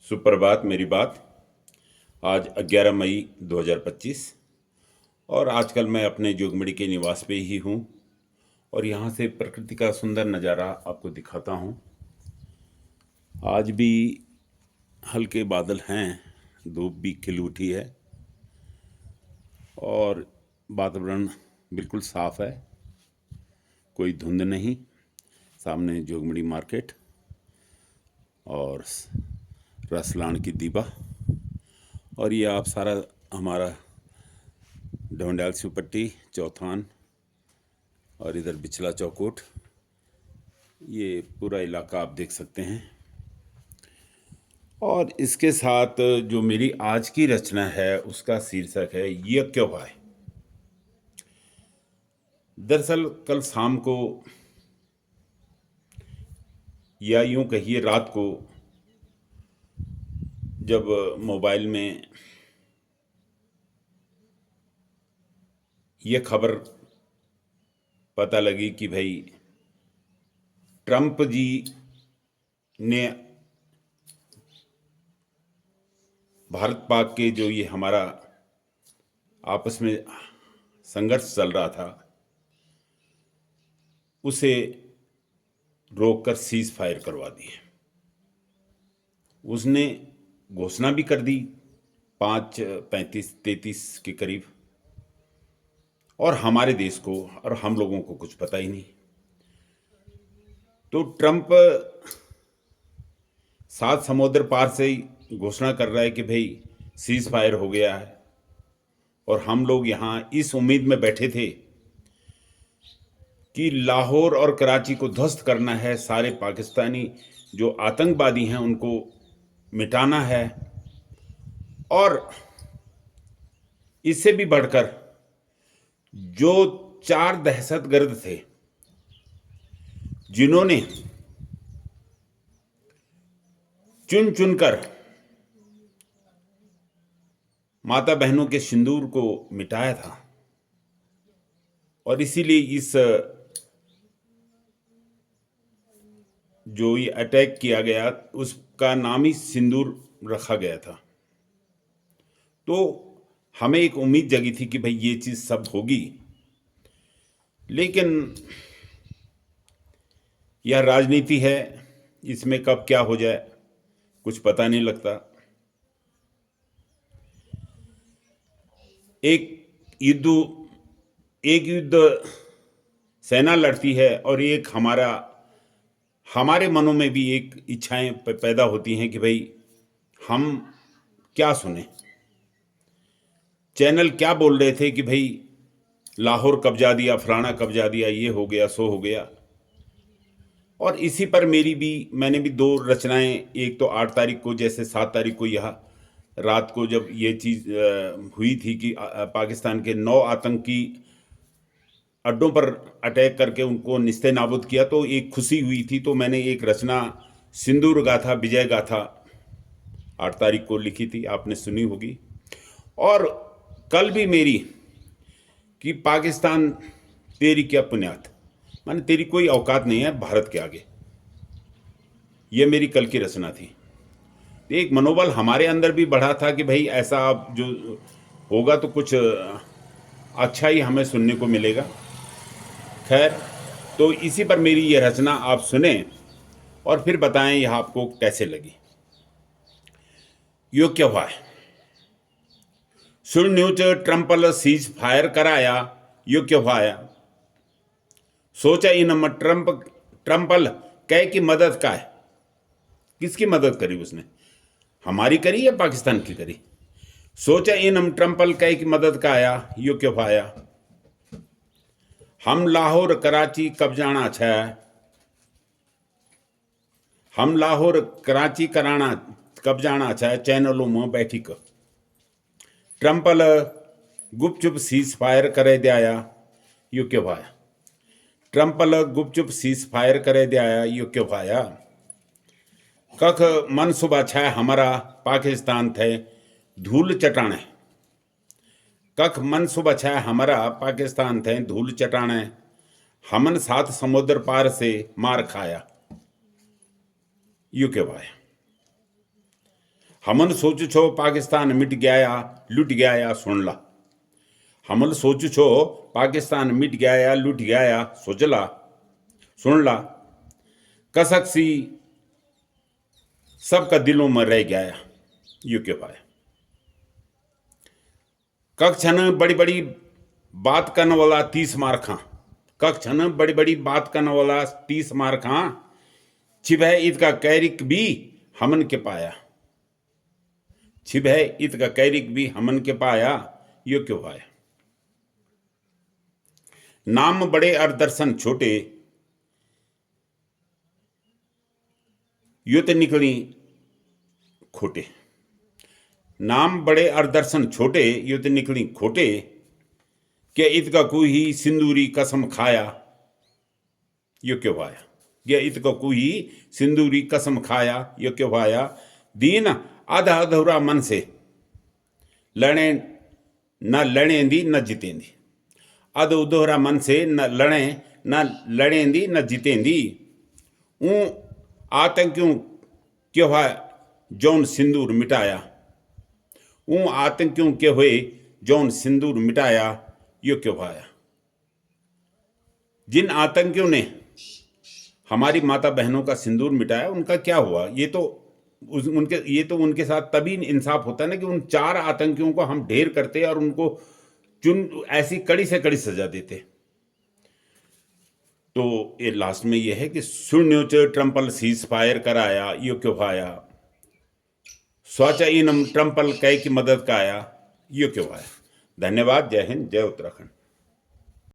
सुप्रभात। मेरी बात आज 11 मई 2025 और आजकल मैं अपने जोगमड़ी के निवास पे ही हूँ और यहाँ से प्रकृति का सुंदर नज़ारा आपको दिखाता हूँ। आज भी हल्के बादल हैं, धूप भी खिल उठी है और वातावरण बिल्कुल साफ है, कोई धुंध नहीं। सामने जोगमड़ी मार्केट और रसलान की दीबा और ये आप सारा हमारा ढोंडाल शिवपट्टी चौथान और इधर बिचला चौकोट, ये पूरा इलाका आप देख सकते हैं। और इसके साथ जो मेरी आज की रचना है उसका शीर्षक है ये क्यों भाई। दरअसल कल शाम को या यूं कहिए रात को जब मोबाइल में ये खबर पता लगी कि भाई ट्रंप जी ने भारत पाक के जो ये हमारा आपस में संघर्ष चल रहा था उसे रोककर सीज फायर करवा दिए। उसने घोषणा भी कर दी 5:35-33 के करीब, और हमारे देश को और हम लोगों को कुछ पता ही नहीं। तो ट्रंप 7 समुद्र पार से ही घोषणा कर रहा है कि भाई सीज फायर हो गया है, और हम लोग यहाँ इस उम्मीद में बैठे थे कि लाहौर और कराची को ध्वस्त करना है, सारे पाकिस्तानी जो आतंकवादी हैं उनको मिटाना है। और इससे भी बढ़कर जो 4 दहशतगर्द थे जिन्होंने चुन चुनकर माता बहनों के सिंदूर को मिटाया था, और इसीलिए इस जो ये अटैक किया गया उसका नाम ही सिंदूर रखा गया था। तो हमें एक उम्मीद जगी थी कि भाई ये चीज़ सब होगी, लेकिन यह राजनीति है, इसमें कब क्या हो जाए कुछ पता नहीं लगता। एक युद्ध सेना लड़ती है और एक हमारे मनों में भी एक इच्छाएं पैदा होती हैं कि भाई हम क्या सुने। चैनल क्या बोल रहे थे कि भाई लाहौर कब्जा दिया, फलाना कब्जा दिया, ये हो गया सो हो गया। और इसी पर मैंने भी 2 रचनाएं, एक तो 8 तारीख को, जैसे 7 तारीख को यह रात को जब ये चीज़ हुई थी कि पाकिस्तान के 9 आतंकी अड्डों पर अटैक करके उनको निस्ते नाबूद किया, तो एक खुशी हुई थी। तो मैंने एक रचना सिंदूर गाथा, विजय गाथा 8 तारीख को लिखी थी, आपने सुनी होगी। और कल भी मेरी कि पाकिस्तान तेरी क्या पुण्यात, माने तेरी कोई औकात नहीं है भारत के आगे, ये मेरी कल की रचना थी। एक मनोबल हमारे अंदर भी बढ़ा था कि भाई ऐसा अब जो होगा तो कुछ अच्छा ही हमें सुनने को मिलेगा। खैर, तो इसी पर मेरी ये रचना आप सुने और फिर बताएं यह आपको कैसे लगी। यो क्या हुआ है सुन न्यूज ट्रंपल सीज फायर कराया, यो क्या हुआ है सोचा इन ट्रंपल कह की मदद का है। किसकी मदद करी उसने, हमारी करी या पाकिस्तान की करी। सोचा इन ट्रंपल कह की मदद का आया, यो क्यों आया। हम लाहौर कराची कब्जाना छे, हम लाहौर कराची कराना कब्जाना छे, चैनलों में बैठी कर ट्रंपल गुपचुप सीज फायर करे दिया, यो क्यों भाया। ट्रंपल गुपचुप सीज फायर करे दिया, यो क्यों भाया। कख मन सुबह छा हमारा पाकिस्तान थे धूल चटाने, कख मन सुबह छा हमारा पाकिस्तान थे धूल चटाने, हमन 7 समुद्र पार से मार खाया, यू के भाई। हमन सोचु छो पाकिस्तान मिट गया लुट गया सुन ला। हमन सोचु छो पाकिस्तान मिट गया लुट गया सोचला सुन ला। कसक सी सबका दिलों में रह गया यू के पाए। कक्षन बड़ी बड़ी बात करने वाला 30 मार खां। कक्षन बड़ी बड़ी बात करने वाला 30 मार खां। छिभै ईद का कैरिक भी हमन के पाया। छिभै ईद का कैरिक भी हमन के पाया यो क्यों पाया। नाम बड़े और दर्शन छोटे यो तो निकली खोटे। नाम बड़े और दर्शन छोटे यो तो निकली खोटे। क्या इत का कोई सिंदूरी कसम खाया यो क्यों पाया। क्या इत का कोई सिंदूरी कसम खाया यो क्यों पाया। दीन आधा अधूरा मन से लड़े न लड़ेंदी न जितेंदी। अध उधोरा मन से न लड़े न लड़ेंदी न जितेंदी। ऊं आतंकियों क्यों है जौन सिंदूर मिटाया। ऊं आतंकियों के हुए जौन सिंदूर मिटाया यो क्यों पाया। जिन आतंकियों ने हमारी माता बहनों का सिंदूर मिटाया उनका क्या हुआ। ये तो उनके साथ तभी इंसाफ होता है ना कि उन 4 आतंकियों को हम ढेर करते और उनको ऐसी कड़ी से कड़ी सजा देते। तो ये लास्ट में ये है कि सुन्यो च ट्रम्पल सीज फायर कराया यो क्यों पाया। स्वाचा इनम ट्रम्पल कई की मदद का आया यो क्यों आया। धन्यवाद। जय हिंद, जय उत्तराखंड।